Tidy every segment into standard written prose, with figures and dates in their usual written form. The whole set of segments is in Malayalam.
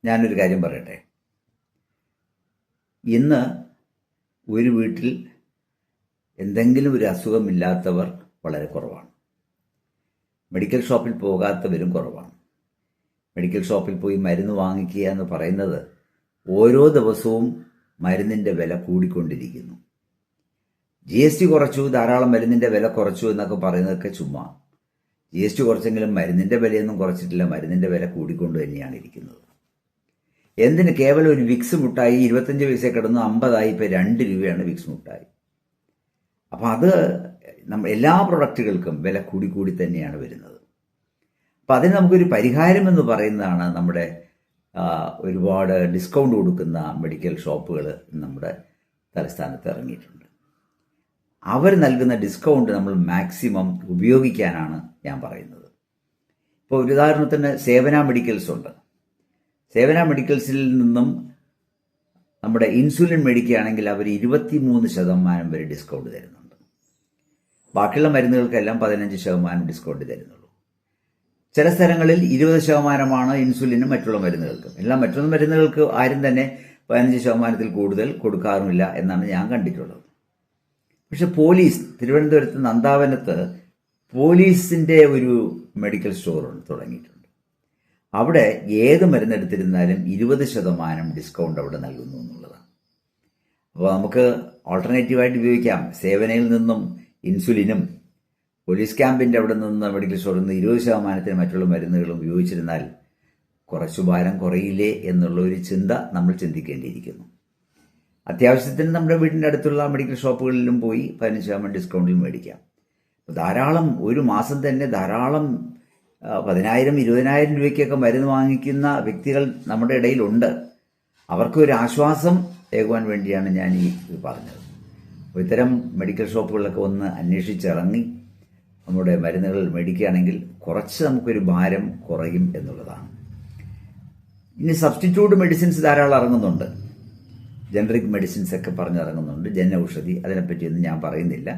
ഞാനൊരു കാര്യം പറയട്ടെ. ഇന്ന് ഒരു വീട്ടിൽ എന്തെങ്കിലും ഒരു അസുഖമില്ലാത്തവർ വളരെ കുറവാണ്. മെഡിക്കൽ ഷോപ്പിൽ പോകാത്തവരും കുറവാണ്. മെഡിക്കൽ ഷോപ്പിൽ പോയി മരുന്ന് വാങ്ങിക്കുക എന്ന് പറയുന്നത് ഓരോ ദിവസവും മരുന്നിൻ്റെ വില കൂടിക്കൊണ്ടിരിക്കുന്നു. GST കുറച്ചു, ധാരാളം മരുന്നിൻ്റെ വില കുറച്ചു എന്നൊക്കെ പറയുന്നതൊക്കെ ചുമ്മാ. GST കുറച്ചെങ്കിലും മരുന്നിൻ്റെ വിലയൊന്നും കുറച്ചിട്ടില്ല. മരുന്നിൻ്റെ വില കൂടിക്കൊണ്ട് തന്നെയാണ് ഇരിക്കുന്നത്. എന്തിന്? കേവലം ഒരു വിക്സ് മുട്ടായി 25 പൈസ കിടന്ന് 50 ഇപ്പോൾ 2 രൂപയാണ് വിക്സ് മുട്ടായി. അപ്പം അത് എല്ലാ പ്രൊഡക്റ്റുകൾക്കും വില കൂടി തന്നെയാണ് വരുന്നത്. അപ്പം അതിന് നമുക്കൊരു പരിഹാരം എന്ന് പറയുന്നതാണ് നമ്മുടെ ഒരുപാട് ഡിസ്കൗണ്ട് കൊടുക്കുന്ന മെഡിക്കൽ ഷോപ്പുകൾ നമ്മുടെ തലസ്ഥാനത്ത് ഇറങ്ങിയിട്ടുണ്ട്. അവർ നൽകുന്ന ഡിസ്കൗണ്ട് നമ്മൾ മാക്സിമം ഉപയോഗിക്കാനാണ് ഞാൻ പറയുന്നത്. ഇപ്പോൾ ഒരു ഉദാഹരണത്തിന് സേവന മെഡിക്കൽസ് ഉണ്ട്. സേവന മെഡിക്കൽസിൽ നിന്നും നമ്മുടെ ഇൻസുലിൻ മേടിക്കുകയാണെങ്കിൽ അവർ 23% വരെ ഡിസ്കൗണ്ട് തരുന്നുണ്ട്. ബാക്കിയുള്ള മരുന്നുകൾക്കെല്ലാം 15% ഡിസ്കൗണ്ട് തരുന്നുള്ളൂ. ചില സ്ഥലങ്ങളിൽ 20% ഇൻസുലിനും മറ്റുള്ള മരുന്നുകൾക്കും. മറ്റുള്ള മരുന്നുകൾക്ക് ആരും തന്നെ 15% കൂടുതൽ കൊടുക്കാറുമില്ല എന്നാണ് ഞാൻ കണ്ടിട്ടുള്ളത്. പക്ഷെ പോലീസ് തിരുവനന്തപുരത്ത് നന്ദാവനത്ത് പോലീസിൻ്റെ ഒരു മെഡിക്കൽ സ്റ്റോർ തുടങ്ങിയിട്ടുണ്ട്. അവിടെ ഏത് മരുന്നെടുത്തിരുന്നാലും 20% ഡിസ്കൗണ്ട് അവിടെ നൽകുന്നു എന്നുള്ളതാണ്. അപ്പോൾ നമുക്ക് ഓൾട്ടർനേറ്റീവായിട്ട് ഉപയോഗിക്കാം. സേവനയിൽ നിന്നും ഇൻസുലിനും പോലീസ് ക്യാമ്പിൻ്റെ അവിടെ നിന്ന് മെഡിക്കൽ സ്റ്റോറിൽ നിന്ന് 20% മറ്റുള്ള മരുന്നുകളും ഉപയോഗിച്ചിരുന്നാൽ കുറച്ചു ഭാരം കുറയില്ലേ എന്നുള്ള ഒരു ചിന്ത നമ്മൾ ചിന്തിക്കേണ്ടിയിരിക്കുന്നു. അത്യാവശ്യത്തിന് നമ്മുടെ വീടിൻ്റെ അടുത്തുള്ള മെഡിക്കൽ ഷോപ്പുകളിലും പോയി 15% ഡിസ്കൗണ്ടിൽ മേടിക്കാം. ധാരാളം ഒരു മാസം തന്നെ ധാരാളം 10,000 20,000 രൂപയ്ക്കൊക്കെ മരുന്ന് വാങ്ങിക്കുന്ന വ്യക്തികൾ നമ്മുടെ ഇടയിലുണ്ട്. അവർക്കൊരു ആശ്വാസം ഏകുവാൻ വേണ്ടിയാണ് ഞാൻ ഈ പറഞ്ഞത്. ഇത്തരം മെഡിക്കൽ ഷോപ്പുകളിലൊക്കെ ഒന്ന് അന്വേഷിച്ചിറങ്ങി നമ്മുടെ മരുന്നുകൾ മേടിക്കുകയാണെങ്കിൽ കുറച്ച് നമുക്കൊരു ഭാരം കുറയും എന്നുള്ളതാണ്. ഇനി സബ്സ്റ്റിറ്റ്യൂട്ട് മെഡിസിൻസ് ധാരാളം ഇറങ്ങുന്നുണ്ട്. ജനറിക് മെഡിസിൻസ് ഒക്കെ പറഞ്ഞിറങ്ങുന്നുണ്ട്. ജൻ ഔഷധി, അതിനെപ്പറ്റിയൊന്നും ഞാൻ പറയുന്നില്ല.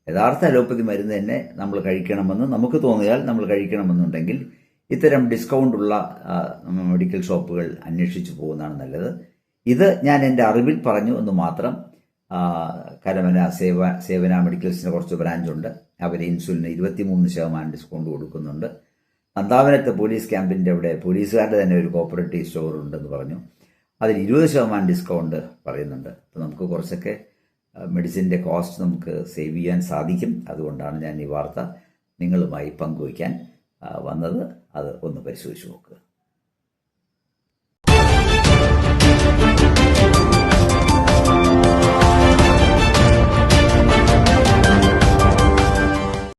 യഥാർത്ഥ അലോപ്പതി മരുന്ന് തന്നെ നമ്മൾ കഴിക്കണമെന്ന് നമുക്ക് തോന്നിയാൽ നമ്മൾ കഴിക്കണമെന്നുണ്ടെങ്കിൽ ഇത്തരം ഡിസ്കൗണ്ടുള്ള മെഡിക്കൽ ഷോപ്പുകൾ അന്വേഷിച്ചു പോകുന്നതാണ് നല്ലത്. ഇത് ഞാൻ എൻ്റെ അറിവിൽ പറഞ്ഞു എന്ന് മാത്രം. കരമന സേവന മെഡിക്കൽസിന് കുറച്ച് ബ്രാഞ്ചുണ്ട്. അവർ ഇൻസുലിന് 23% ഡിസ്കൗണ്ട് കൊടുക്കുന്നുണ്ട്. നന്ദാവനത്തെ പോലീസ് ക്യാമ്പിൻ്റെ അവിടെ പോലീസുകാരുടെ തന്നെ ഒരു കോപ്പറേറ്റീവ് സ്റ്റോർ ഉണ്ടെന്ന് പറഞ്ഞു. അതിൽ 20% ഡിസ്കൗണ്ട് പറയുന്നുണ്ട്. അപ്പോൾ നമുക്ക് കുറച്ചൊക്കെ മെഡിസിൻ്റെ കോസ്റ്റ് നമുക്ക് സേവ് ചെയ്യാൻ സാധിക്കും. അതുകൊണ്ടാണ് ഞാൻ ഈ വാർത്ത നിങ്ങളുമായി പങ്കുവയ്ക്കാൻ വന്നത്. അത് ഒന്ന് പരിശോധിച്ച് നോക്കുക.